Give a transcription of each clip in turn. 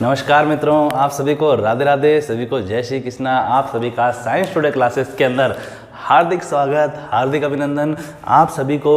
नमस्कार मित्रों, आप सभी को राधे राधे, सभी को जय श्री कृष्णा। आप सभी का साइंस टुडे क्लासेस के अंदर हार्दिक स्वागत, हार्दिक अभिनंदन। आप सभी को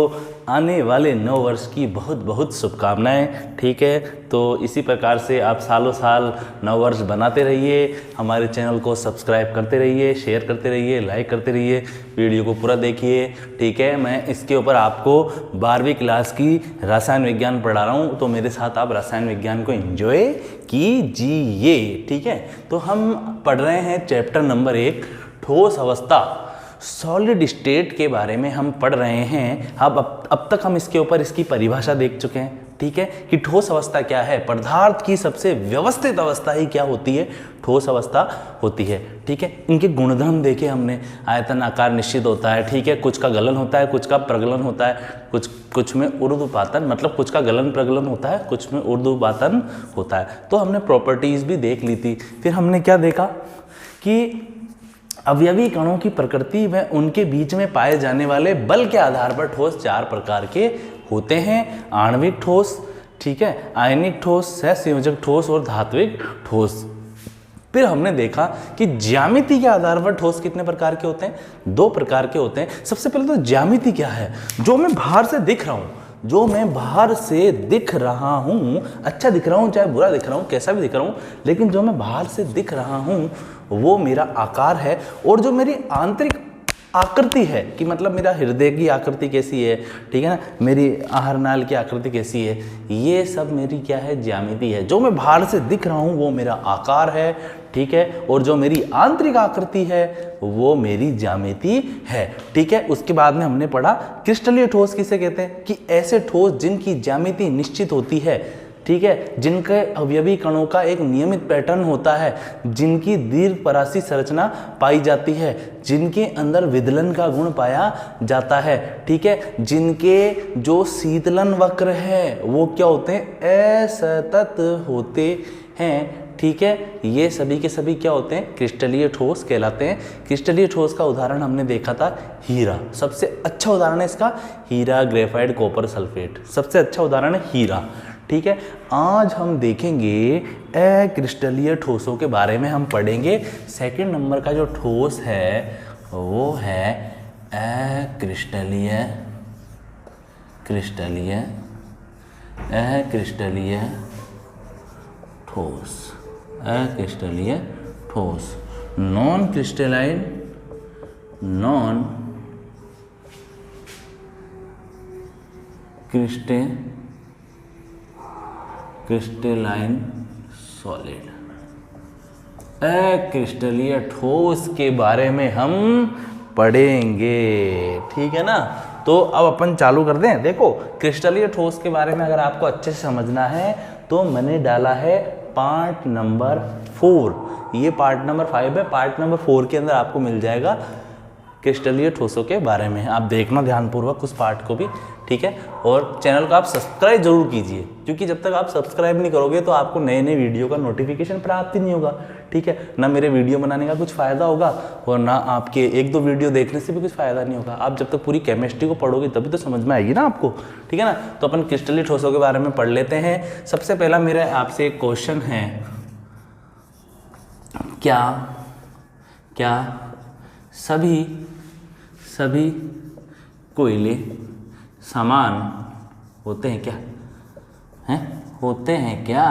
आने वाले नव वर्ष की बहुत बहुत शुभकामनाएं। ठीक है, तो इसी प्रकार से आप सालों साल नव वर्ष बनाते रहिए, हमारे चैनल को सब्सक्राइब करते रहिए, शेयर करते रहिए, लाइक करते रहिए, वीडियो को पूरा देखिए। ठीक है, मैं इसके ऊपर आपको 12वीं क्लास की रसायन विज्ञान पढ़ा रहा हूँ, तो मेरे साथ आप रसायन विज्ञान को एंजॉय कीजिए। ठीक है, तो हम पढ़ रहे हैं चैप्टर नंबर 1 ठोस अवस्था, सॉलिड स्टेट के बारे में हम पढ़ रहे हैं। अब तक हम इसके ऊपर इसकी परिभाषा देख चुके हैं। ठीक है, कि ठोस अवस्था क्या है, पदार्थ की सबसे व्यवस्थित अवस्था ही क्या होती है, ठोस अवस्था होती है। ठीक है, इनके गुणधर्म देखे हमने, आयतन आकार निश्चित होता है। ठीक है, कुछ का गलन होता है, कुछ का प्रगलन होता है, कुछ में ऊर्ध्वपातन, मतलब कुछ का गलन प्रगलन होता है, कुछ में ऊर्ध्वपातन होता है। तो हमने प्रॉपर्टीज भी देख ली थी। फिर हमने क्या देखा कि अवयवी कणों की प्रकृति व उनके बीच में पाए जाने वाले बल के आधार पर ठोस 4 प्रकार के होते हैं। आणविक ठोस, ठीक है, आयनिक ठोस, सहसंयोजक ठोस और धात्विक ठोस। फिर हमने देखा कि ज्यामिति के आधार पर ठोस कितने प्रकार के होते हैं, 2 प्रकार के होते हैं। सबसे पहले तो ज्यामिति क्या है, जो मैं बाहर से दिख रहा हूँ, जो मैं बाहर से दिख रहा हूँ, अच्छा दिख रहा हूँ चाहे बुरा दिख रहा हूँ, कैसा भी दिख रहा हूँ, लेकिन जो मैं बाहर से दिख रहा हूँ वो मेरा आकार है। और जो मेरी आंतरिक आकृति है, कि मतलब मेरा हृदय की आकृति कैसी है, ठीक है ना, मेरी आहारनाल की आकृति कैसी है, ये सब मेरी क्या है, ज्यामिति है। जो मैं बाहर से दिख रहा हूँ वो मेरा आकार है। ठीक है, और जो मेरी आंतरिक आकृति है वो मेरी ज्यामिति है। ठीक है, उसके बाद में हमने पढ़ा क्रिस्टलीय ठोस किसे कहते हैं, कि ऐसे ठोस जिनकी ज्यामिति निश्चित होती है। ठीक है, जिनके अवयवी कणों का एक नियमित पैटर्न होता है, जिनकी दीर्घपरासी संरचना पाई जाती है, जिनके अंदर विदलन का गुण पाया जाता है। ठीक है, जिनके जो शीतलन वक्र है वो क्या होते हैं, असतत होते हैं। ठीक है, ये सभी के सभी क्या होते हैं, क्रिस्टलीय ठोस कहलाते हैं। क्रिस्टलीय ठोस का उदाहरण हमने देखा था हीरा, सबसे अच्छा उदाहरण है इसका हीरा, ग्रेफाइट, कॉपर सल्फेट, सबसे अच्छा उदाहरण है हीरा। ठीक है, आज हम देखेंगे अक्रिस्टलीय ठोसों के बारे में हम पढ़ेंगे। सेकंड नंबर का जो ठोस है वो है अक्रिस्टलीय ठोस, अक्रिस्टलीय ठोस, non crystalline, non crystalline solid. अक्रिस्टलीय ठोस के बारे में हम पढ़ेंगे। ठीक है ना, तो अब अपन चालू कर दें। देखो, क्रिस्टलीय ठोस के बारे में अगर आपको अच्छे से समझना है तो मैंने डाला है पार्ट नंबर 4। ये पार्ट नंबर 5 है, पार्ट नंबर 4 के अंदर आपको मिल जाएगा क्रिस्टलीय ठोसों के बारे में। आप देखना ध्यानपूर्वक उस पार्ट को भी। ठीक है, और चैनल को आप सब्सक्राइब जरूर कीजिए, क्योंकि जब तक आप सब्सक्राइब नहीं करोगे तो आपको नए नए वीडियो का नोटिफिकेशन प्राप्त ही नहीं होगा। ठीक है ना, मेरे वीडियो बनाने का कुछ फ़ायदा होगा और ना आपके 1-2 वीडियो देखने से भी कुछ फ़ायदा नहीं होगा। आप जब तक पूरी केमिस्ट्री को पढ़ोगे तभी तो समझ में आएगी ना आपको। ठीक है ना, तो अपन क्रिस्टलीय ठोसों के बारे में पढ़ लेते हैं। सबसे पहला मेरा आपसे एक क्वेश्चन है, क्या सभी कोयले समान होते हैं क्या, होते हैं क्या?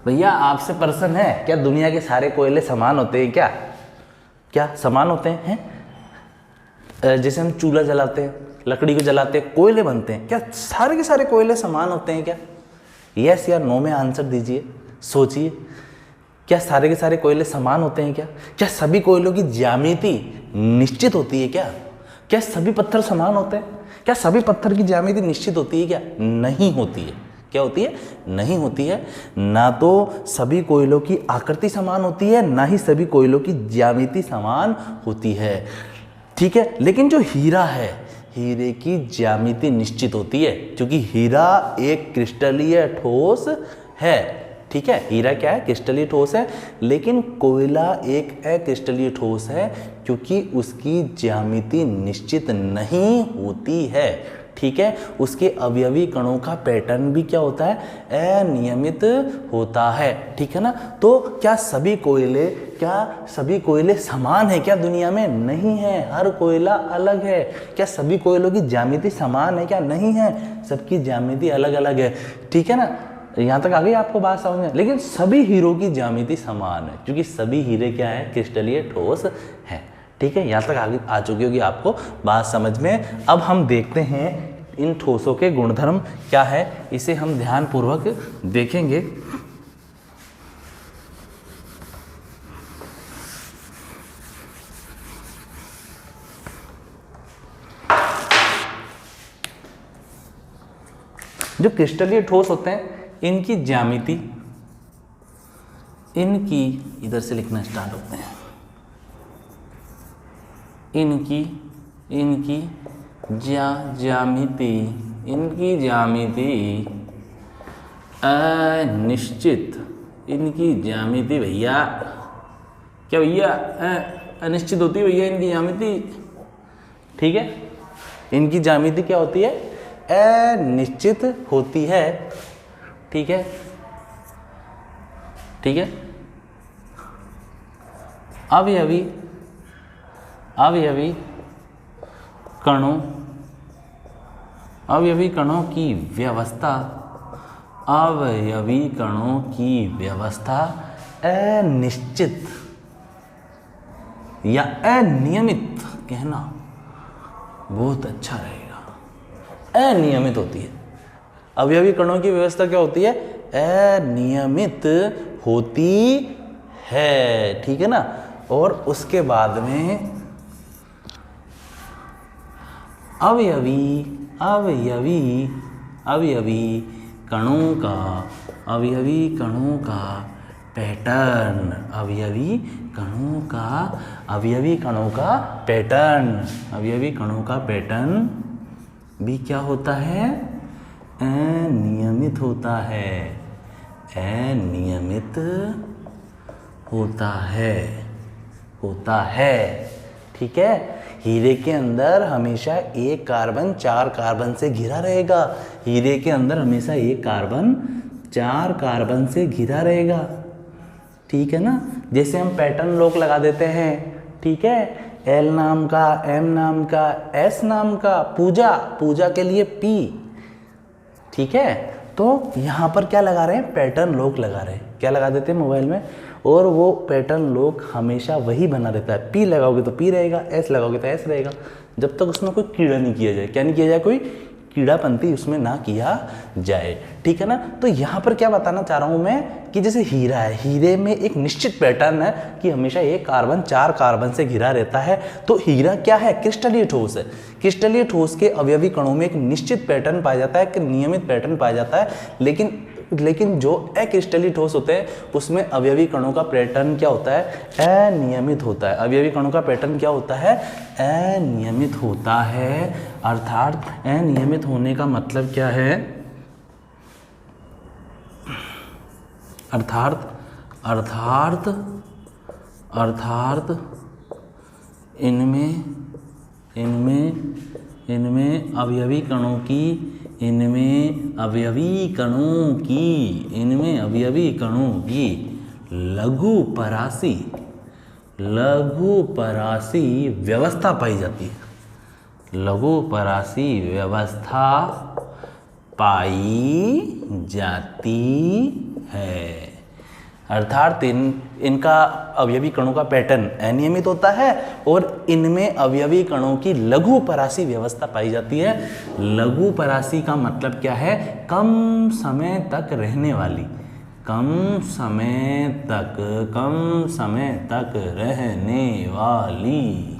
भैया आपसे प्रश्न है, क्या दुनिया के सारे कोयले समान होते हैं क्या? क्या समान होते हैं? जैसे हम चूल्हा जलाते हैं, लकड़ी को जलाते हैं, कोयले बनते हैं, क्या सारे के सारे कोयले समान होते हैं क्या? यस या नो में आंसर दीजिए, सोचिए। क्या सारे के सारे कोयले समान होते हैं क्या? क्या सभी कोयलों की ज्यामिति निश्चित होती है क्या? क्या सभी पत्थर समान होते हैं? क्या सभी पत्थर की ज्यामिति निश्चित होती है क्या? नहीं होती है। क्या होती है? नहीं होती है। ना तो सभी कोयलों की आकृति समान होती है, ना ही सभी कोयलों की ज्यामिति समान होती है। ठीक है, लेकिन जो हीरा है, हीरे की ज्यामिति निश्चित होती है, क्योंकि हीरा एक क्रिस्टलीय ठोस है। ठीक है, हीरा क्या है, क्रिस्टलीय ठोस है, लेकिन कोयला एक अक्रिस्टलीय ठोस है, क्योंकि उसकी ज्यामिति निश्चित नहीं होती है। ठीक है, उसके अवयवी कणों का पैटर्न भी क्या होता है, अनियमित होता है, ठीक है ना। तो क्या सभी कोयले समान है क्या दुनिया में? नहीं है, हर कोयला अलग है। क्या सभी कोयलों की ज्यामिति समान है क्या? नहीं है, सबकी ज्यामिति अलग अलग है, ठीक है ना। यहाँ तक आ गई आपको बात समझ में। लेकिन सभी हीरो की ज्यामिति समान है, क्योंकि सभी हीरे क्या है, क्रिस्टलीय ठोस है, ठीक है। यहाँ तक आगे आ चुकी होगी आपको बात समझ में। अब हम देखते हैं इन ठोसों के गुणधर्म क्या है, इसे हम ध्यानपूर्वक देखेंगे। जो क्रिस्टलीय ठोस होते हैं इनकी ज्यामिति, इनकी इधर से लिखना स्टार्ट होते हैं, इनकी ज्यामिति अनिश्चित, इनकी ज्यामिति भैया क्या भैया अनिश्चित होती है भैया इनकी ज्यामिति, ठीक है। इनकी ज्यामिति क्या होती है, अनिश्चित होती है, ठीक है, ठीक है। अवयवी कणों की व्यवस्था अनिश्चित या अनियमित कहना बहुत अच्छा रहेगा, अनियमित होती है। अवयवी कणों की व्यवस्था क्या होती है, अनियमित होती है, ठीक है ना। और उसके बाद में अवयवी कणों का पैटर्न, अवयवी कणों का पैटर्न भी क्या होता है, अनियमित होता है, ठीक है। हीरे के अंदर हमेशा एक कार्बन 4 कार्बन से घिरा रहेगा, हीरे के अंदर हमेशा एक कार्बन 4 कार्बन से घिरा रहेगा, ठीक है ना। जैसे हम पैटर्न लॉक लगा देते हैं, ठीक है, एल नाम का, एम नाम का, एस नाम का, पूजा के लिए पी, ठीक है। तो यहाँ पर क्या लगा रहे हैं, पैटर्न लॉक लगा रहे हैं, क्या लगा देते हैं मोबाइल में, और वो पैटर्न लॉक हमेशा वही बना रहता है। पी लगाओगे तो पी रहेगा, एस लगाओगे तो एस रहेगा, जब तक उसमें कोई कीड़ा नहीं किया जाए। क्या नहीं किया जाए, कोई कीड़ापंती उसमें ना किया जाए, ठीक है ना। तो यहाँ पर क्या बताना चाह रहा हूँ मैं कि जैसे हीरा है, हीरे में एक निश्चित पैटर्न है कि हमेशा एक कार्बन 4 कार्बन से घिरा रहता है। तो हीरा क्या है, क्रिस्टलीय ठोस है। क्रिस्टलीय ठोस के अवयवी कणों में एक निश्चित पैटर्न पाया जाता है, एक नियमित पैटर्न पाया जाता है। लेकिन जो अक्रिस्टलीय ठोस होते हैं उसमें अवयवी कणों का पैटर्न क्या होता है, अनियमित होता है। अवयवी कणों का पैटर्न क्या होता है, अनियमित होता है। अर्थात अनियमित होने का मतलब क्या है, अर्थात इनमें अवयवी कणों की लघु परासी व्यवस्था पाई जाती है, लघु परासी व्यवस्था पाई जाती है। अर्थात इनका अवयवी कणों का पैटर्न अनियमित होता है और इनमें अवयवी कणों की लघु परासी व्यवस्था पाई जाती है। लघु परासी का मतलब क्या है, कम समय तक रहने वाली, कम समय तक रहने वाली,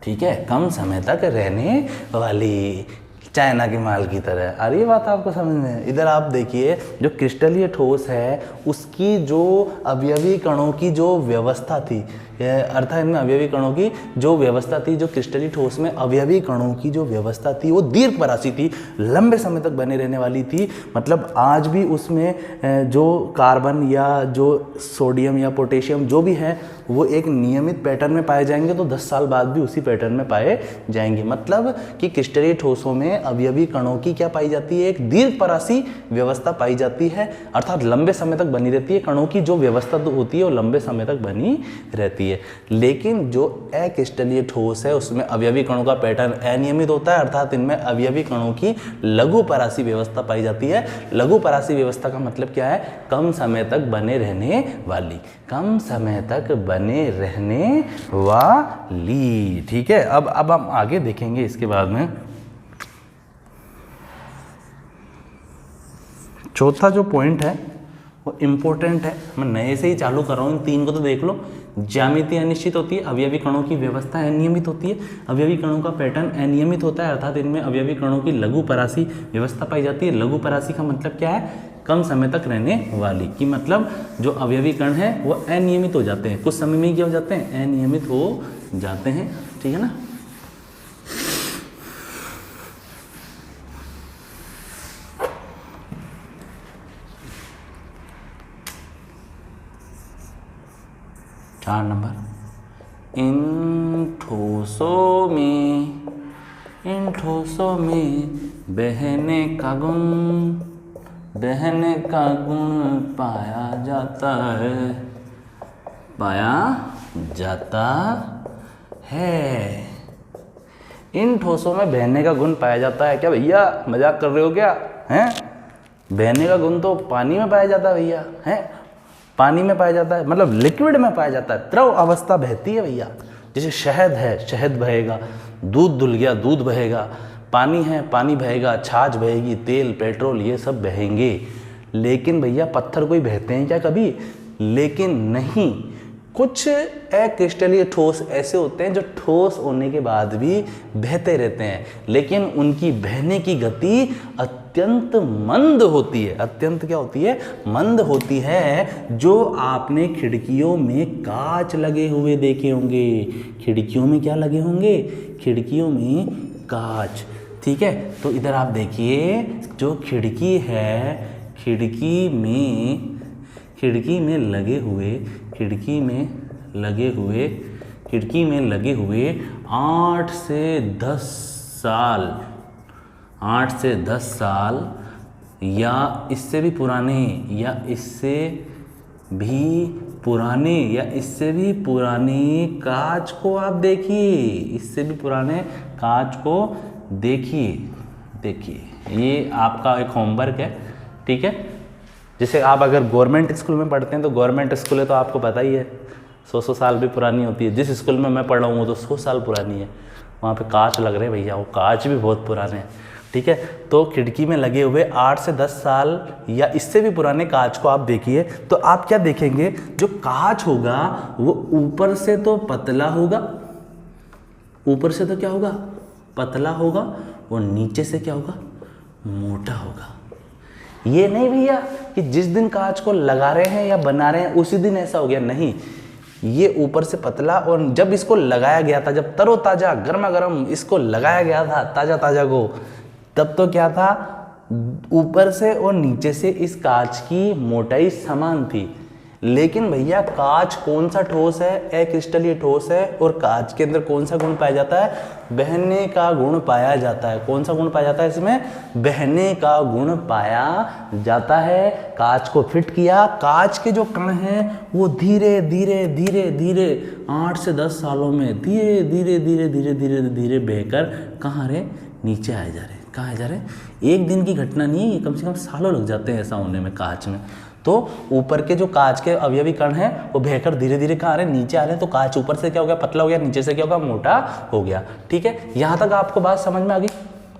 ठीक है, कम समय तक रहने वाली, चाइना के माल की तरह। आ रही है बात आपको समझ में। इधर आप देखिए, जो क्रिस्टलीय ठोस है उसकी जो अवयवी कणों की जो व्यवस्था थी, अर्थात इनमें अवयवी कणों की जो व्यवस्था थी, जो क्रिस्टलीय ठोस में अवयवी कणों की जो व्यवस्था थी वो दीर्घपरासी थी, लंबे समय तक बने रहने वाली थी। मतलब आज भी उसमें जो कार्बन या जो सोडियम या पोटेशियम जो भी है वो एक नियमित पैटर्न में पाए जाएंगे, तो 10 साल बाद भी उसी पैटर्न में पाए जाएंगे। मतलब कि क्रिस्टलीय ठोसों में अवयवी कणों की क्या पाई जाती है, एक दीर्घपरासी व्यवस्था पाई जाती है, अर्थात लंबे समय तक बनी रहती है। कणों की जो व्यवस्था तो होती है वो लंबे समय तक बनी रहती है। लेकिन जो अक्रिस्टलीय ठोस है उसमें अवयवी कणों का पैटर्न अनियमित होता है, अर्थात इनमें अवयवी कणों की लघुपरासी व्यवस्था पाई जाती है। लघुपरासी व्यवस्था का मतलब क्या है, कम समय तक बने रहने वाली, कम समय तक बने रहने वाली। ठीक है, अब हम आगे देखेंगे इसके बाद में। चौथा जो पॉइंट है वो इम्पोर्टेंट है, मैं नए से ही चालू कर रहा हूँ, इन तीन को तो देख लो। ज्यामिति अनिश्चित होती है, अवयवी कणों की व्यवस्था अनियमित होती है, अवयवी कणों का पैटर्न अनियमित होता है, अर्थात इनमें अवयवी कणों की लघुपरासी व्यवस्था पाई जाती है। लघुपरासी का मतलब क्या है, कम समय तक रहने वाली, कि मतलब जो अवयवी कण है वो अनियमित हो जाते हैं, कुछ समय में क्या हो जाते हैं, अनियमित हो जाते हैं। ठीक है ना। चार नंबर, इन ठोसों में बहने का गुण पाया जाता है। इन ठोसों में बहने का गुण पाया जाता है। क्या भैया मजाक कर रहे हो क्या, हैं? बहने का गुण तो पानी में पाया जाता है भैया, हैं? पानी में पाया जाता है, मतलब लिक्विड में पाया जाता है, द्रव अवस्था बहती है भैया। जैसे शहद है, शहद बहेगा, दूध धुल गया, दूध बहेगा, पानी है, पानी बहेगा, छाछ बहेगी, तेल, पेट्रोल ये सब बहेंगे। लेकिन भैया पत्थर कोई बहते हैं क्या कभी? लेकिन नहीं। कुछ अक्रिस्टलीय ठोस ऐसे होते हैं जो ठोस होने के बाद भी बहते रहते हैं, लेकिन उनकी बहने की गति अत्यंत मंद होती है। अत्यंत क्या होती है? मंद होती है। जो आपने खिड़कियों में कांच लगे हुए देखे होंगे, खिड़कियों में क्या लगे होंगे? खिड़कियों में कांच। ठीक है, तो इधर आप देखिए, जो खिड़की है, खिड़की में लगे हुए 8 से 10 साल या इससे भी पुराने कांच को आप देखिए, ये आपका एक होमवर्क है। ठीक है, जैसे आप अगर गवर्नमेंट स्कूल में पढ़ते हैं तो गवर्नमेंट स्कूल है तो आपको पता ही है 100 साल भी पुरानी होती है। जिस स्कूल में मैं पढ़ रहा हूँ वो तो 100 साल पुरानी है, वहाँ पे कांच लग रहे हैं भैया, वो कांच भी बहुत पुराने हैं। ठीक है, तो खिड़की में लगे हुए 8 से 10 साल या इससे भी पुराने कांच को आप देखिए, तो आप क्या देखेंगे? जो कांच होगा वो ऊपर से तो पतला होगा, पतला होगा, और नीचे से क्या होगा? मोटा होगा। ये नहीं भैया कि जिस दिन कांच को लगा रहे हैं या बना रहे हैं उसी दिन ऐसा हो गया, नहीं। ये ऊपर से पतला, और जब इसको लगाया गया था, जब तरोताजा गर्मा गर्म इसको लगाया गया था ताजा ताजा को, तब तो क्या था? ऊपर से और नीचे से इस कांच की मोटाई समान थी। लेकिन भैया कांच कौन सा ठोस है? अक्रिस्टलीय ठोस है, और कांच के अंदर कौन सा गुण पाया जाता है? बहने का गुण पाया जाता है। कौन सा गुण पाया जाता है इसमें? बहने का गुण पाया जाता है। कांच को फिट किया, कांच के जो कण हैं वो धीरे धीरे 8 से 10 सालों में धीरे बहकर कहाँ रहे? नीचे आए जा रहे। कहाँ आए जा रहे? एक दिन की घटना नहीं है, ये कम से कम सालों लग जाते हैं ऐसा होने में कांच में। तो ऊपर के जो कांच के अवयवी कण हैं वो बहकर धीरे धीरे कहाँ आ रहे हैं? नीचे आ रहे हैं। तो कांच ऊपर से क्या हो गया? पतला हो गया, नीचे से क्या होगा? मोटा हो गया। ठीक है, यहाँ तक आपको बात समझ में आ गई?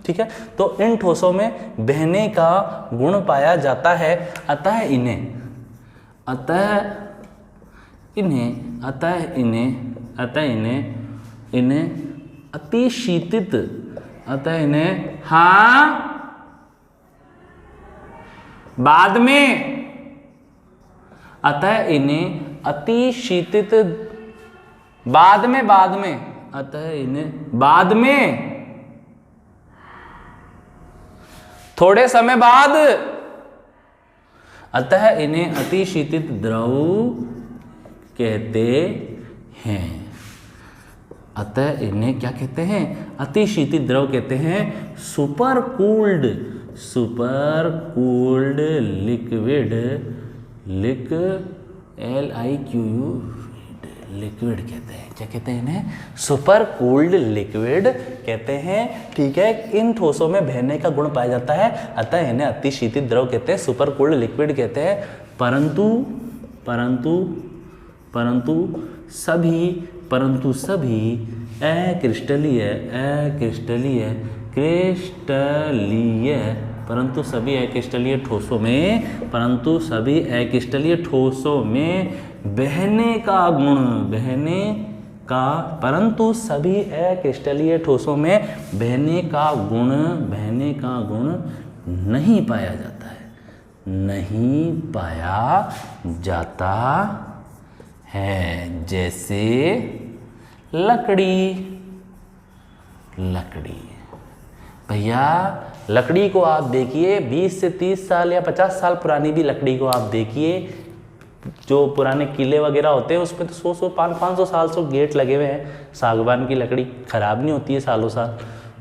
ठीक है, तो इन ठोसों में बहने का गुण पाया जाता है, अतः इन्हें अतिशीतित, अतः इन्हें अतिशीतित बाद में अतः इन्हें बाद में, थोड़े समय बाद, अतः इन्हें अतिशीतित द्रव कहते हैं। अतः इन्हें क्या कहते हैं? अतिशीतित द्रव कहते हैं। सुपर कूल्ड लिक्विड, लिक्विड कहते हैं। क्या कहते हैं इन्हें? सुपर कूल्ड लिक्विड कहते हैं। ठीक है, इन ठोसों में बहने का गुण पाया जाता है, अतः इन्हें अतिशीतित द्रव कहते हैं, सुपर कूल्ड लिक्विड कहते हैं। परंतु सभी अक्रिस्टलीय ठोसों में बहने का गुण नहीं पाया जाता है, जैसे लकड़ी। भैया लकड़ी को आप देखिए, 20 से 30 साल या 50 साल पुरानी भी लकड़ी को आप देखिए, जो पुराने किले वगैरह होते हैं उसमें तो 100 500 साल से गेट लगे हुए हैं। सागवान की लकड़ी खराब नहीं होती है सालों साल।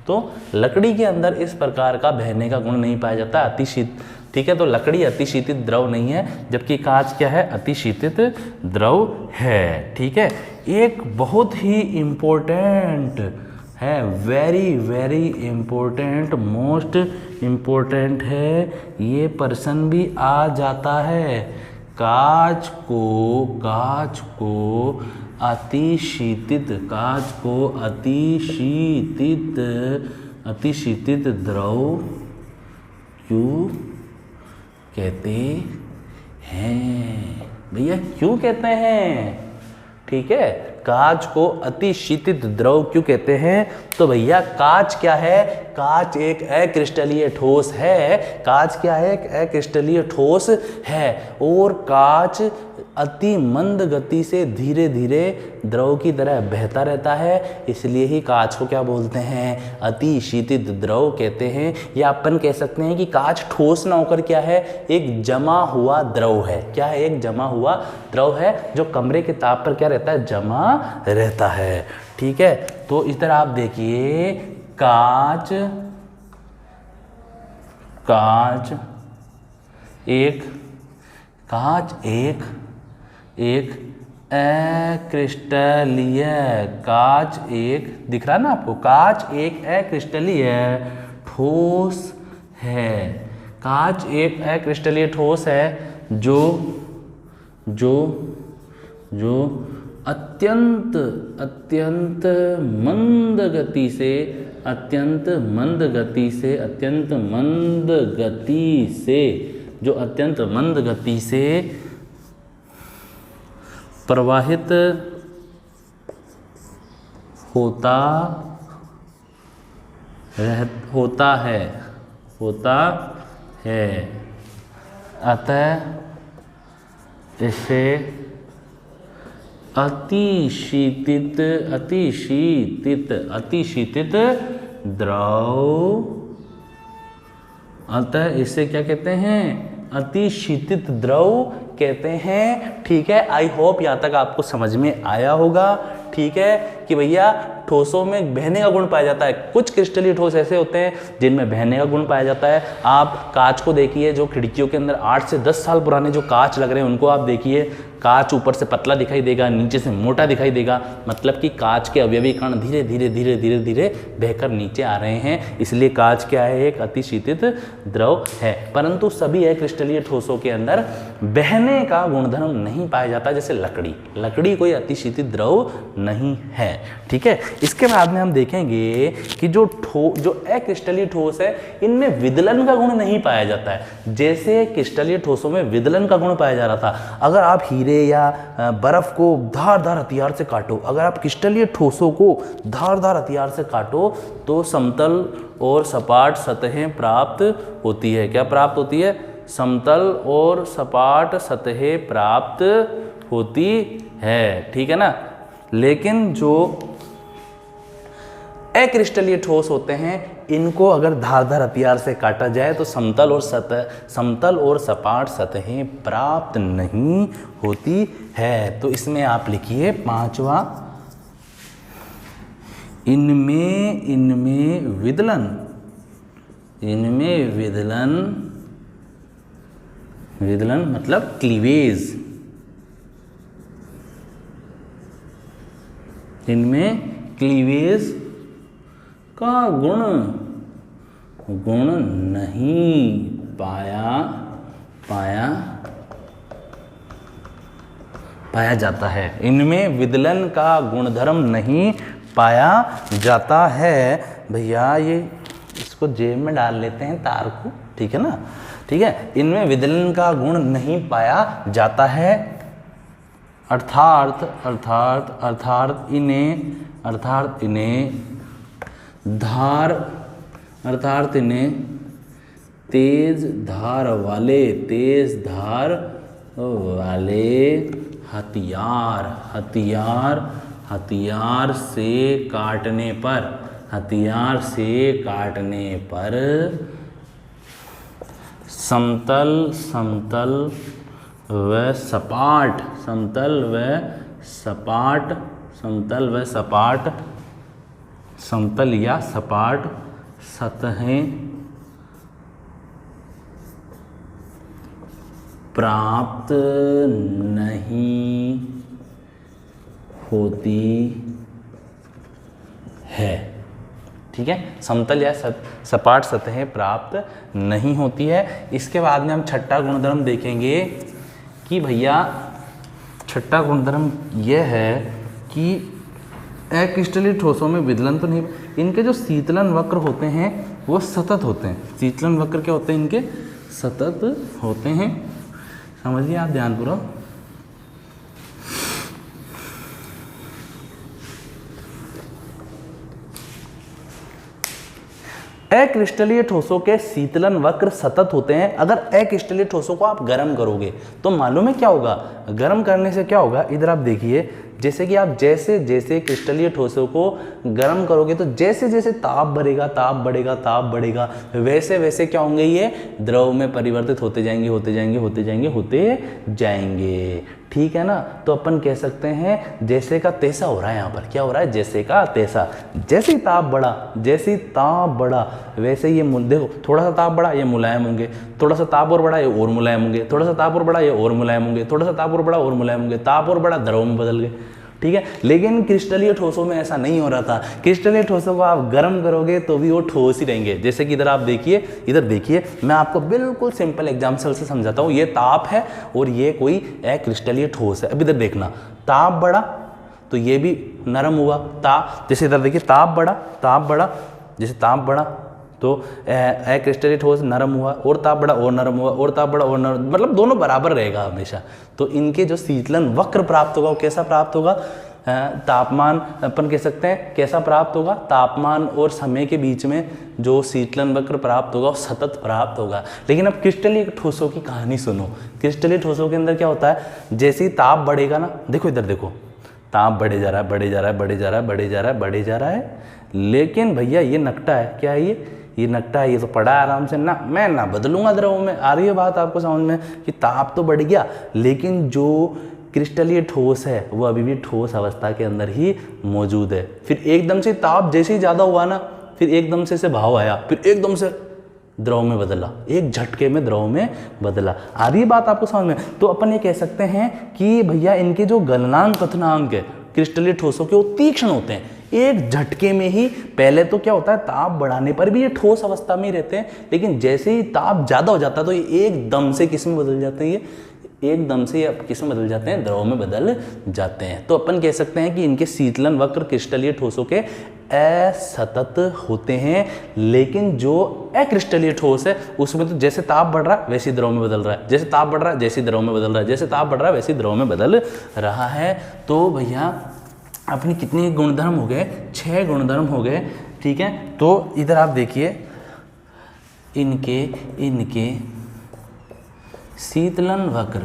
तो लकड़ी के अंदर इस प्रकार का बहने का गुण नहीं पाया जाता, अतिशीत। ठीक है, तो लकड़ी अतिशीतित द्रव नहीं है, जबकि कांच क्या है? अतिशीतित द्रव है। ठीक है, एक बहुत ही इम्पोर्टेंट है, वेरी इम्पोर्टेंट, मोस्ट इम्पोर्टेंट है, ये पर्सन भी आ जाता है। कांच को अतिशीतित द्रव क्यों कहते हैं? भैया क्यों कहते हैं? ठीक है, कांच को अतिशीतित द्रव क्यों कहते हैं? तो भैया कांच क्या है? कांच एक अक्रिस्टलीय ठोस है। कांच क्या है? एक अक्रिस्टलीय ठोस है, और कांच अति मंद गति से धीरे धीरे द्रव की तरह बहता रहता है, इसलिए ही कांच को क्या बोलते हैं? अतिशीतित द्रव कहते हैं। या अपन कह सकते हैं कि कांच ठोस ना होकर क्या है? एक जमा हुआ द्रव है। क्या है? एक जमा हुआ द्रव है, जो कमरे के ताप पर क्या रहता है? जमा रहता है। ठीक है, तो इस तरह आप देखिए, कांच एक अक्रिस्टलीय, कांच एक, दिख रहा ना आपको? कांच एक अक्रिस्टलीय ठोस है। कांच एक अक्रिस्टलीय ठोस है जो अत्यंत मंद गति से प्रवाहित होता है। अतः इसे अतिशीतित द्रव, अतः इसे क्या कहते हैं? अतिशीतित द्रव कहते हैं। ठीक है, आई होप यहाँ तक आपको समझ में आया होगा। ठीक है, कि भैया ठोसों में बहने का गुण पाया जाता है। कुछ क्रिस्टलीय ठोस ऐसे होते हैं जिनमें बहने का गुण पाया जाता है। आप कांच को देखिए, जो खिड़कियों के अंदर 8 से 10 साल पुराने जो कांच लग रहे हैं उनको आप देखिए, कांच ऊपर से पतला दिखाई देगा, नीचे से मोटा दिखाई देगा, मतलब कि कांच के अवयवी कण धीरे धीरे बहकर नीचे आ रहे हैं। इसलिए कांच क्या है? एक अतिशीतित द्रव है। परंतु सभी अक्रिस्टलीय ठोसों के अंदर बहने का गुणधर्म नहीं पाया जाता, जैसे लकड़ी कोई अतिशीतित द्रव नहीं है। ठीक है, इसके बाद में हम देखेंगे कि जो अक्रिस्टलीय ठोस है, इनमें विदलन का गुण नहीं पाया जाता है। जैसे क्रिस्टलीय ठोसों में विदलन का गुण पाया जा रहा था। अगर आप हीरे या बर्फ को धारदार हथियार से काटो, अगर आप क्रिस्टलीय ठोसों को धारदार हथियार से काटो, तो समतल और सपाट सतहें प्राप्त होती है। क्या प्राप्त होती है? समतल और सपाट सतहें प्राप्त होती है। ठीक है ना? लेकिन जो अक्रिस्टलीय ठोस होते हैं इनको अगर धारदार हथियार से काटा जाए तो समतल और सपाट सतहें प्राप्त नहीं होती है। तो इसमें आप लिखिए पांचवा, इनमें विदलन मतलब क्लीवेज, इनमें क्लीवेज का गुण नहीं पाया जाता है। इनमें विदलन का गुणधर्म नहीं पाया जाता है। भैया ये इसको जेब में डाल लेते हैं तार को, ठीक है ना, ठीक है। इनमें विदलन का गुण नहीं पाया जाता है अर्थात इन्हें तेज धार वाले हथियार से काटने पर समतल व सपाट सतहें प्राप्त नहीं होती है, ठीक है। समतल या सपाट सतहें प्राप्त नहीं होती है। इसके बाद में हम छठा गुणधर्म देखेंगे कि भैया छठा गुणधर्म यह है कि अक्रिस्टलीय ठोसों में विदलन तो नहीं, इनके जो शीतलन वक्र होते हैं वो सतत होते हैं। शीतलन वक्र क्या होते हैं इनके? सतत होते हैं। समझिए आप ध्यानपूर्वक। अक्रिस्टलीय ठोसों के शीतलन वक्र सतत होते हैं। अगर अक्रिस्टलीय ठोसों को आप गर्म करोगे तो मालूम है क्या होगा? गर्म करने से क्या होगा, इधर आप देखिए, जैसे कि आप जैसे जैसे क्रिस्टलीय ठोसों को गर्म करोगे तो जैसे जैसे ताप बढ़ेगा वैसे वैसे क्या होंगे, ये द्रव में परिवर्तित होते जाएंगे, ठीक है ना। तो अपन कह सकते हैं जैसे का तैसा हो रहा है। यहाँ पर क्या हो रहा है? जैसे का तैसा। जैसे ही ताप बढ़ा वैसे ये देखो, थोड़ा सा ताप बढ़ा ये मुलायम होंगे, थोड़ा सा ताप और बढ़ा ये और मुलायम होंगे, थोड़ा सा ताप और बढ़ा ये और मुलायम होंगे, थोड़ा सा ताप और बढ़ा और मुलायम होंगे, ताप और बढ़ा द्रव में बदल गए, ठीक है। लेकिन क्रिस्टलीय ठोसों में ऐसा नहीं हो रहा था। क्रिस्टलीय ठोसों को आप गर्म करोगे तो भी वो ठोस ही रहेंगे। जैसे कि इधर आप देखिए, मैं आपको बिल्कुल सिंपल एग्जाम्पल से समझाता हूँ। ये ताप है और ये कोई क्रिस्टलीय ठोस है। अब इधर देखना, ताप बढ़ा तो ये भी नरम हुआ। जैसे इधर देखिए, ताप बढ़ा, जैसे ताप बढ़ा तो क्रिस्टलीय ठोस नरम हुआ, और ताप बढ़ा और नरम हुआ, और ताप बढ़ा और नरम, मतलब दोनों बराबर रहेगा हमेशा। तो इनके जो शीतलन वक्र प्राप्त होगा वो कैसा प्राप्त होगा? तापमान, अपन कह सकते हैं कैसा प्राप्त होगा? तापमान और समय के बीच में जो शीतलन वक्र प्राप्त होगा वो सतत प्राप्त होगा। लेकिन अब क्रिस्टलीय ठोसों की कहानी सुनो। क्रिस्टलीय ठोसों के अंदर क्या होता है? जैसे ही ताप बढ़ेगा ना, देखो इधर देखो, ताप बढ़े जा रहा है, लेकिन भैया ये नकटा है। क्या है ये नकटा है। ये तो पड़ा है आराम से, ना मैं ना बदलूंगा द्रव में। आ रही है बात आपको समझ में कि ताप तो बढ़ गया, लेकिन जो क्रिस्टलीय ठोस है वो अभी भी ठोस अवस्था के अंदर ही मौजूद है। फिर एकदम से ताप जैसे ही ज़्यादा हुआ ना, फिर एकदम से भाव आया, फिर एकदम से द्रव में बदला, एक झटके में द्रव में बदला। आ रही है बात आपको समझ में? तो अपन ये कह सकते हैं कि भैया इनके जो गलनांक कथनांक है क्रिस्टलीय ठोसों के, वो तीक्ष्ण होते हैं। एक झटके में ही, पहले तो क्या होता है, ताप बढ़ाने पर भी ये ठोस अवस्था में ही रहते हैं, लेकिन जैसे ही ताप ज़्यादा हो जाता है तो ये एकदम से किस में बदल जाते हैं? ये एकदम से किस में बदल जाते हैं? द्रव में बदल जाते हैं। तो अपन कह सकते हैं कि इनके शीतलन वक्र क्रिस्टलीय ठोसों के असतत होते हैं, लेकिन जो अक्रिस्टलीय ठोस है उसमें तो जैसे ताप बढ़ रहा है वैसे द्रव में बदल रहा है, जैसे ताप बढ़ रहा है जैसे द्रव में बदल रहा है, जैसे ताप बढ़ रहा है वैसे द्रव में बदल रहा है। तो भैया अपने कितने गुणधर्म हो गए? 6 गुणधर्म हो गए, ठीक है। तो इधर आप देखिए, इनके शीतलन वक्र,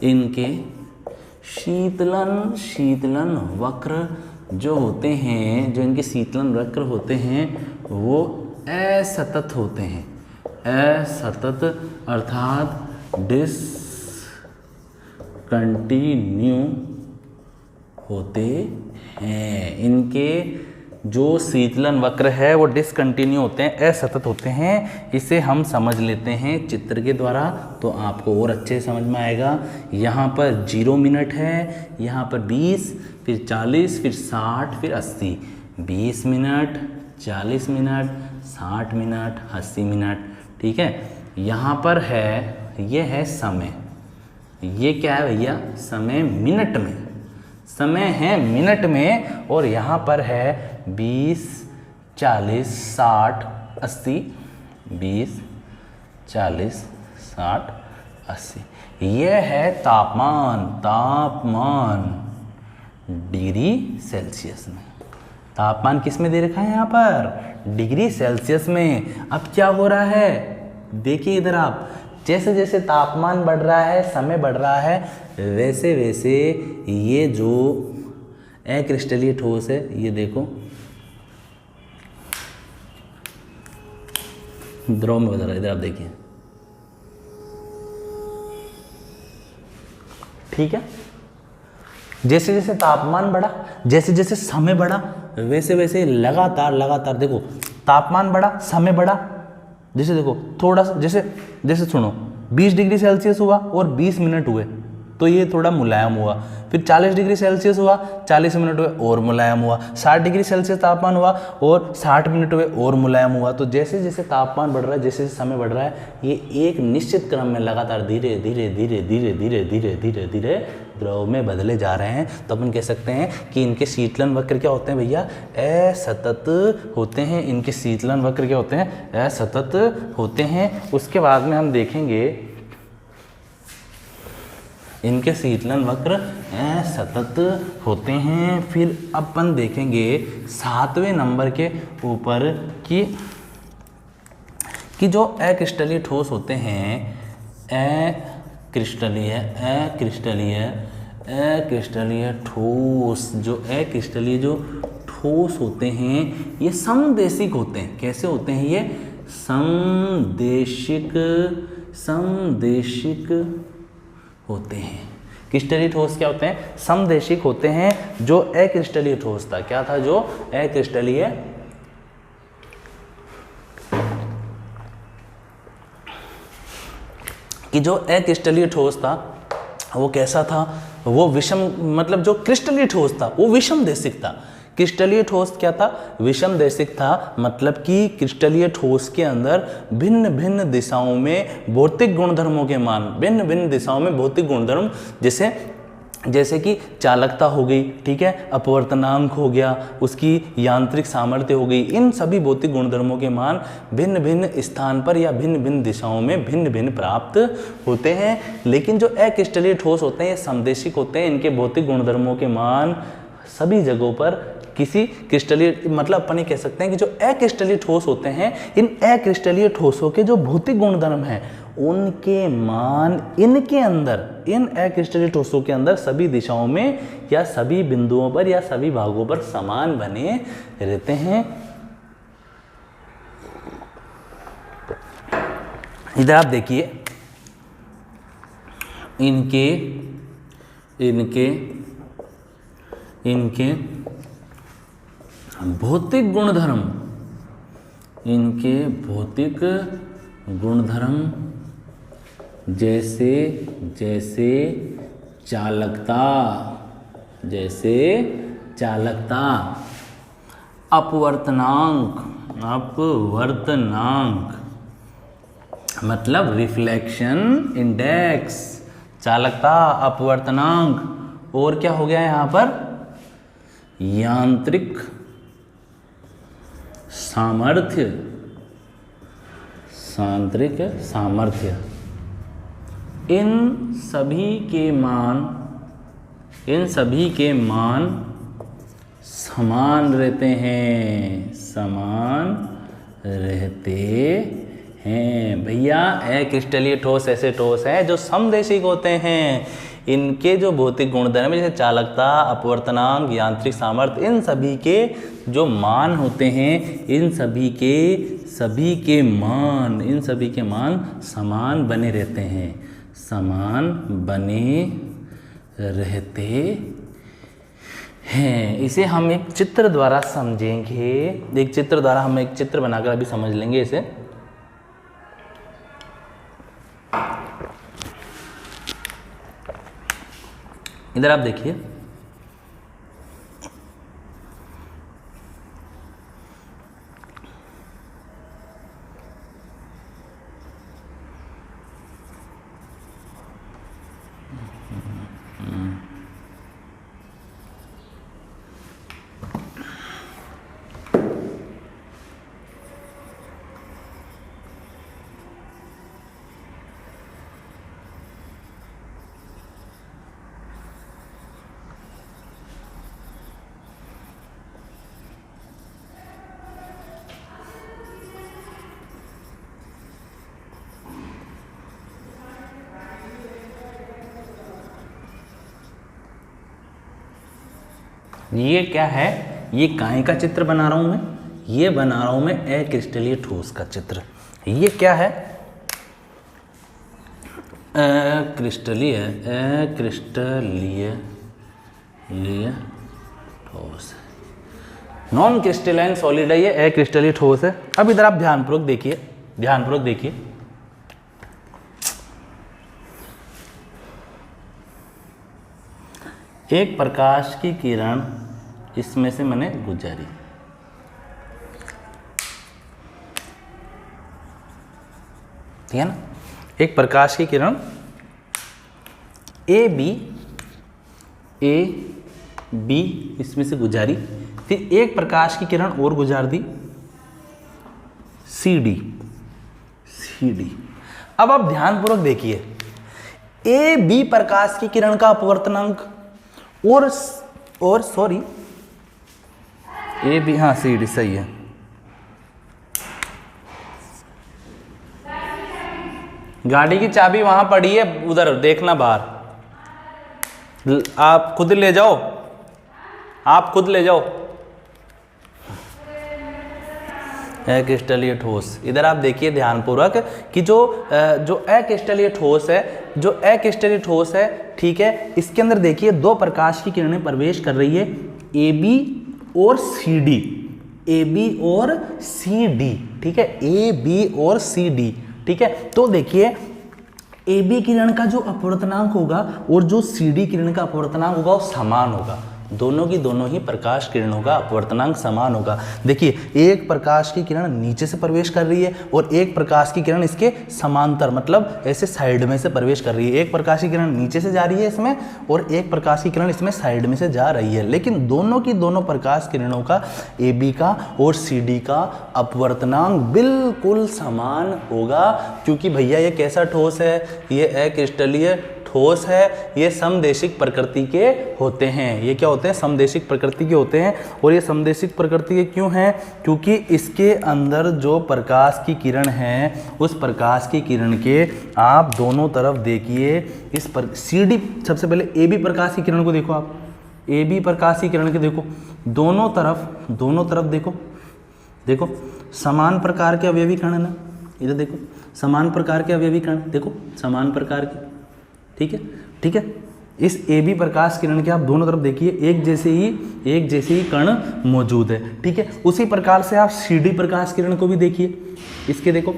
इनके शीतलन वक्र जो होते हैं, जो इनके शीतलन वक्र होते हैं वो असतत होते हैं। असतत अर्थात डिसकंटिन्यू होते हैं। इनके जो शीतलन वक्र है वो डिसकंटिन्यू होते हैं, असतत होते हैं। इसे हम समझ लेते हैं चित्र के द्वारा तो आपको और अच्छे से समझ में आएगा। यहाँ पर 0 मिनट है, यहाँ पर 20, फिर 40, फिर 60, फिर 80। 20 मिनट, 40 मिनट, 60 मिनट, 80 मिनट, ठीक है। यहाँ पर है, ये है समय, ये क्या है भैया, समय मिनट में, समय है मिनट में। और यहाँ पर है 20, 40, 60, 80, 20, 40, 60, 80। ये है तापमान, डिग्री सेल्सियस में। तापमान किस में दे रखा है यहाँ पर, डिग्री सेल्सियस में। अब क्या हो रहा है, देखिए इधर आप, जैसे जैसे तापमान बढ़ रहा है, समय बढ़ रहा है, वैसे वैसे ये जो अक्रिस्टलीय ठोस है, ये देखो द्रव में बदल रहा है। इधर आप देखिए, ठीक है। जैसे जैसे तापमान बढ़ा, जैसे जैसे समय बढ़ा, वैसे वैसे लगातार देखो, तापमान बढ़ा, समय बढ़ा। जैसे देखो थोड़ा सा, जैसे सुनो, 20 डिग्री सेल्सियस हुआ और 20 मिनट हुए तो ये थोड़ा मुलायम हुआ। फिर 40 डिग्री सेल्सियस हुआ, 40 मिनट हुए और मुलायम हुआ। 60 डिग्री सेल्सियस तापमान हुआ और 60 मिनट हुए और मुलायम हुआ। तो जैसे जैसे तापमान बढ़ रहा है, जैसे जैसे समय बढ़ रहा है, ये एक निश्चित क्रम में लगातार धीरे धीरे धीरे धीरे धीरे धीरे धीरे धीरे द्रव में बदले जा रहे हैं। तो अपन कह सकते हैं कि इनके शीतलन वक्र क्या होते हैं भैया, असतत होते हैं। इनके शीतलन वक्र क्या होते हैं, असतत होते हैं। उसके बाद में हम देखेंगे इनके शीतलन वक्र असतत होते हैं। फिर अपन देखेंगे 7वें नंबर के ऊपर कि जो अक्रिस्टलीय ठोस होते हैं, अक्रिस्टलीय ठोस, जो अक्रिस्टलीय जो ठोस होते हैं, ये समदेशिक होते हैं। कैसे होते हैं ये, समदेशिक होते हैं। क्रिस्टलीय ठोस क्या होते हैं, समदेशिक होते हैं। जो अक्रिस्टलीय ठोस था, क्या था, जो अक्रिस्टलीय कि जो अक्रिस्टलीय ठोस था वो कैसा था, वो विषम, मतलब जो क्रिस्टलीय ठोस था वो विषम देशिक था। क्रिस्टलीय ठोस क्या था, विषम देशिक था। मतलब कि क्रिस्टलीय ठोस के अंदर भिन्न भिन्न दिशाओं में भौतिक गुणधर्मों के मान, भिन्न भिन्न दिशाओं में भौतिक गुणधर्म, जैसे कि चालकता हो गई, ठीक है, अपवर्तनांक हो गया, उसकी यांत्रिक सामर्थ्य हो गई, इन सभी भौतिक गुणधर्मों के मान भिन्न भिन्न स्थान पर या भिन्न भिन्न दिशाओं में भिन्न भिन्न प्राप्त होते हैं। लेकिन जो अक्रिस्टलीय ठोस होते हैं ये समदेशिक होते हैं। इनके भौतिक गुणधर्मों के मान सभी जगहों पर किसी क्रिस्टलीय, मतलब अपन ये कह सकते हैं कि जो अक्रिस्टलीय ठोस होते हैं, इन अक्रिस्टलीय ठोसों के जो भौतिक गुणधर्म हैं उनके मान इनके अंदर, इन अक्रिस्टलीय ठोसों के अंदर सभी दिशाओं में या सभी बिंदुओं पर या सभी भागों पर समान बने रहते हैं। इधर आप देखिए, इनके भौतिक गुणधर्म, इनके भौतिक गुणधर्म जैसे चालकता, अपवर्तनांक मतलब रिफ्लेक्शन इंडेक्स, चालकता, अपवर्तनांक, और क्या हो गया यहाँ पर, यांत्रिक सामर्थ्य, इन सभी के मान समान रहते हैं। भैया अक्रिस्टलीय ठोस ऐसे ठोस हैं जो समदेशिक होते हैं। इनके जो भौतिक गुणधर्म है, जैसे चालकता, अपवर्तनांक, यांत्रिक सामर्थ्य, इन सभी के जो मान होते हैं, इन सभी के मान समान बने रहते हैं, समान बने रहते हैं। इसे हम एक चित्र द्वारा समझेंगे, एक चित्र द्वारा हम एक चित्र बनाकर अभी समझ लेंगे इसे। इधर आप देखिए, ये क्या है, ये काहे का चित्र बना रहा हूं मैं, ये बना रहा हूं मैं अक्रिस्टलीय ठोस का चित्र। ये क्या है, अक्रिस्टलीय ठोस, नॉन क्रिस्टलाइन सॉलिड है, ये अक्रिस्टलीय ठोस है। अब इधर आप ध्यानपूर्वक देखिए, एक प्रकाश की किरण इसमें से मैंने गुजारी, ठीक है ना, एक प्रकाश की किरण ए बी इसमें से गुजारी, फिर एक प्रकाश की किरण और गुजार दी सी डी। अब आप ध्यानपूर्वक देखिए, ए बी प्रकाश की किरण का अपवर्तनांक और सॉरी ए बी, हाँ सी डी सही है। गाड़ी की चाबी वहां पड़ी है, उधर देखना बाहर, आप खुद ले जाओ, अक्रिस्टलीय ठोस। इधर आप देखिए ध्यानपूर्वक कि जो अक्रिस्टलीय ठोस है, ठीक है, इसके अंदर देखिए दो प्रकाश की किरणें प्रवेश कर रही है, ए बी और सी डी, ठीक है, ए बी और सी डी, ठीक है। तो देखिए ए बी किरण का जो अपवर्तनांक होगा और जो सी डी किरण का अपवर्तनांक होगा वो समान होगा, दोनों ही प्रकाश किरणों का अपवर्तनांक समान होगा। देखिए एक प्रकाश की किरण नीचे से प्रवेश कर रही है और एक प्रकाश की किरण इसके समांतर, मतलब ऐसे साइड में से प्रवेश कर रही है। एक प्रकाश की किरण नीचे से जा रही है इसमें और एक प्रकाश की किरण इसमें साइड में से जा रही है, लेकिन दोनों प्रकाश किरणों का ए बी का और सी डी का अपवर्तनांक बिल्कुल समान होगा, क्योंकि भैया ये कैसा ठोस है, ये अक्रिस्टलीय ठोस है, ये समदेशिक प्रकृति के होते हैं। ये क्या होते हैं, समदेशिक प्रकृति के होते हैं। और ये समदेशिक प्रकृति के क्यों हैं, क्योंकि इसके अंदर जो प्रकाश की किरण है, उस प्रकाश की किरण के आप दोनों तरफ देखिए, इस पर सी डी, सबसे पहले ए बी प्रकाश की किरण को देखो, आप ए बी प्रकाश की किरण के देखो, दोनों तरफ देखो समान प्रकार के अवयवी कण है ना, इधर देखो समान प्रकार के अवयवी कण, देखो समान प्रकार के, ठीक है। इस ए बी प्रकाश किरण के आप दोनों तरफ देखिए एक जैसे ही कण मौजूद है, ठीक है। उसी प्रकार से आप सी डी प्रकाश किरण को भी देखिए, इसके देखो,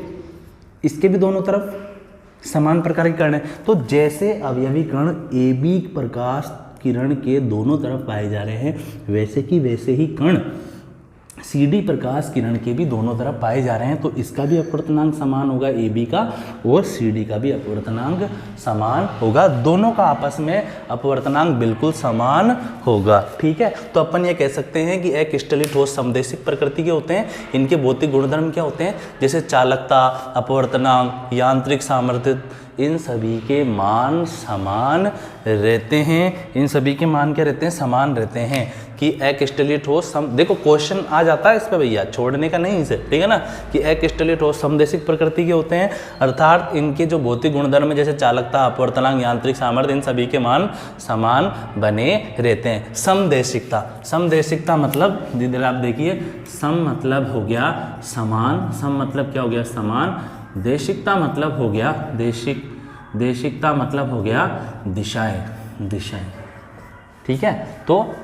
इसके भी दोनों तरफ समान प्रकार के कण है। तो जैसे अवयवी कण ए बी प्रकाश किरण के दोनों तरफ पाए जा रहे हैं, वैसे ही कण सी डी प्रकाश किरण के भी दोनों तरफ पाए जा रहे हैं, तो इसका भी अपवर्तनांक समान होगा ए बी का, और सी डी का भी अपवर्तनांक समान होगा, दोनों का आपस में अपवर्तनांक बिल्कुल समान होगा, ठीक है। तो अपन ये कह सकते हैं कि अक्रिस्टलीय ठोस समदेशिक प्रकृति के होते हैं। इनके भौतिक गुणधर्म क्या होते हैं, जैसे चालकता, अपवर्तनांक, यांत्रिक सामर्थ्य, इन सभी के मान समान रहते हैं। इन सभी के मान क्या रहते हैं? समान रहते हैं कि अक्रिस्टलीय ठोस देखो क्वेश्चन आ जाता है इस पे भैया, छोड़ने का नहीं इसे, ठीक है ना, कि अक्रिस्टलीय ठोस समदेशिक प्रकृति के होते हैं, अर्थात इनके जो भौतिक गुणधर्म जैसे चालकता, अपवर्तनांक, यांत्रिक सामर्थ्य, इन सभी के मान समान बने रहते हैं। समदेशिकता, समदेशिकता मतलब दीदी आप देखिए, सम मतलब हो गया समान, सम मतलब क्या हो गया? समान। देशिकता मतलब हो गया देशिकता मतलब हो गया दिशाएं, ठीक है। तो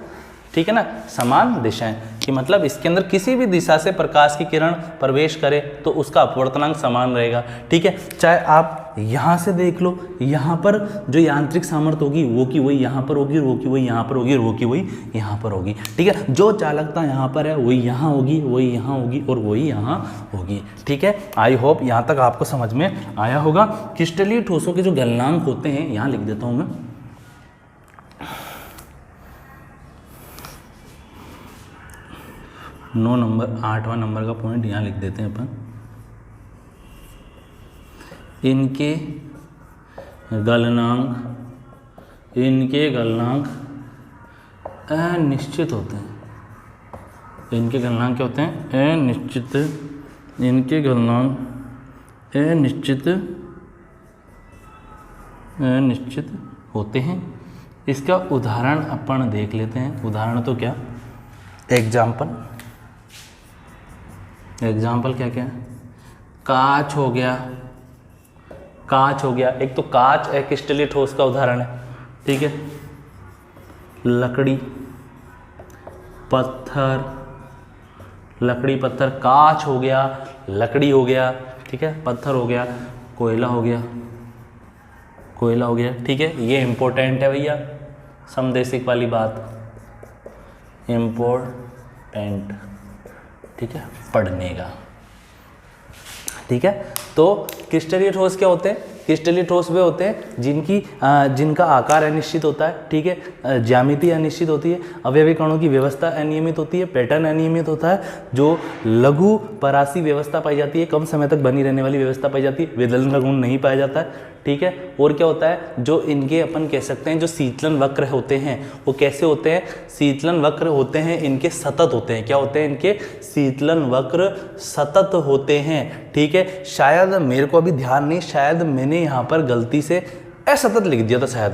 ठीक है ना, समान दिशाएं कि मतलब इसके अंदर किसी भी दिशा से प्रकाश की किरण प्रवेश करे तो उसका अपवर्तनांक समान रहेगा, ठीक है। चाहे आप यहाँ से देख लो, यहाँ पर जो यांत्रिक सामर्थ्य होगी वो की वही यहाँ पर होगी, वो की वही यहाँ पर होगी, और वो की वही यहाँ पर होगी, ठीक है। जो चालकता यहाँ पर है वही यहाँ होगी, वही यहाँ होगी, और वही यहाँ होगी, ठीक है। आई होप यहाँ तक आपको समझ में आया होगा। क्रिस्टलीय ठोसों के जो गलनांक होते हैं, यहाँ लिख देता हूँ मैं, 9 नंबर 8वां नंबर का पॉइंट यहाँ लिख देते हैं अपन। इनके गलनांक अनिश्चित होते हैं। इनके गलनांक क्या होते हैं? अनिश्चित। इनके गलनांक अनिश्चित होते हैं। इसका उदाहरण अपन देख लेते हैं। उदाहरण तो क्या, एग्जाम्पल क्या क्या है? कांच हो गया, एक तो कांच अक्रिस्टलीय ठोस का उदाहरण है, ठीक है। लकड़ी पत्थर, कांच हो गया, लकड़ी हो गया, ठीक है, पत्थर हो गया, कोयला हो गया, ठीक है। ये इंपॉर्टेंट है भैया, समदेशिक वाली बात इम्पोर्टेंट, ठीक है, पढ़ने का, ठीक है। तो क्रिस्टलीय ठोस क्या होते हैं? क्रिस्टलीय ठोस वे होते हैं जिनका आकार अनिश्चित होता है, ठीक है, ज्यामिति अनिश्चित होती है, अवयवी कणों की व्यवस्था अनियमित होती है, पैटर्न अनियमित होता है, जो लघु परासी व्यवस्था पाई जाती है, कम समय तक बनी रहने वाली व्यवस्था पाई जाती है, विदलन का गुण नहीं पाया जाता है, ठीक है। और क्या होता है, जो इनके अपन कह सकते हैं जो शीतलन वक्र होते हैं वो कैसे होते हैं? शीतलन वक्र होते हैं इनके सतत होते हैं। क्या होते हैं? इनके शीतलन वक्र सतत होते हैं, ठीक है। शायद मेरे को अभी ध्यान नहीं, शायद मैंने यहाँ पर गलती से असतत लिख दिया था शायद।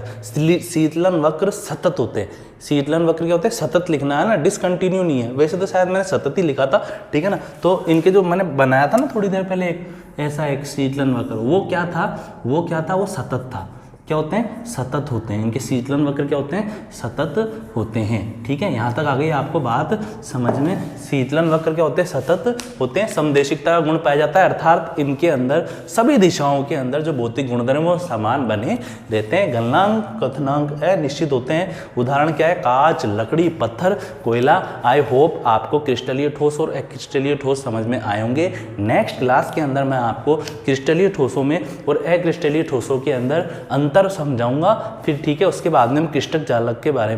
शीतलन वक्र सतत होते हैं। शीतलन वक्र क्या होते हैं? सतत लिखना है ना, डिसकंटिन्यू नहीं है। वैसे तो शायद मैंने सतत ही लिखा था, ठीक है ना। तो इनके जो मैंने बनाया था ना थोड़ी देर पहले ऐसा एक शीतलन वक्र, वो क्या था? वो सतत था। क्या होते हैं? सतत होते हैं। इनके शीतलन वक्र क्या होते हैं? सतत होते हैं, ठीक है। यहाँ तक आ गई आपको बात समझ में। शीतलन वक्र क्या होते हैं? सतत होते हैं। समदेशिकता का गुण पाया जाता है, अर्थात इनके अंदर सभी दिशाओं के अंदर जो भौतिक गुणधर्म वो समान बने रहते हैं। गलनांक कथनांक अनिश्चित होते हैं। उदाहरण क्या है? कांच, लकड़ी, पत्थर, कोयला। आई होप आपको क्रिस्टलीय ठोस और अक्रिस्टलीय ठोस समझ में आए होंगे। नेक्स्ट क्लास के अंदर मैं आपको क्रिस्टलीय ठोसों में और अक्रिस्टलीय ठोसों के अंदर अंतर समझाऊंगा फिर, ठीक है। उसके बाद में हम क्रिस्टल जालक के बारे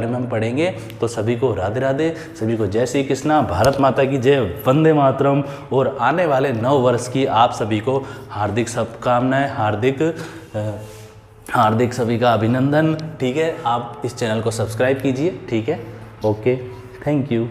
में हम पढ़ेंगे। तो सभी को राधे राधे, सभी को जय श्री कृष्णा, भारत माता की जय, वंदे मातरम। और आने वाले 9 वर्ष की आप सभी को हार्दिक शुभकामनाएं, हार्दिक सभी का अभिनंदन, ठीक है। आप इस चैनल को सब्सक्राइब कीजिए, ठीक है। Okay, thank you.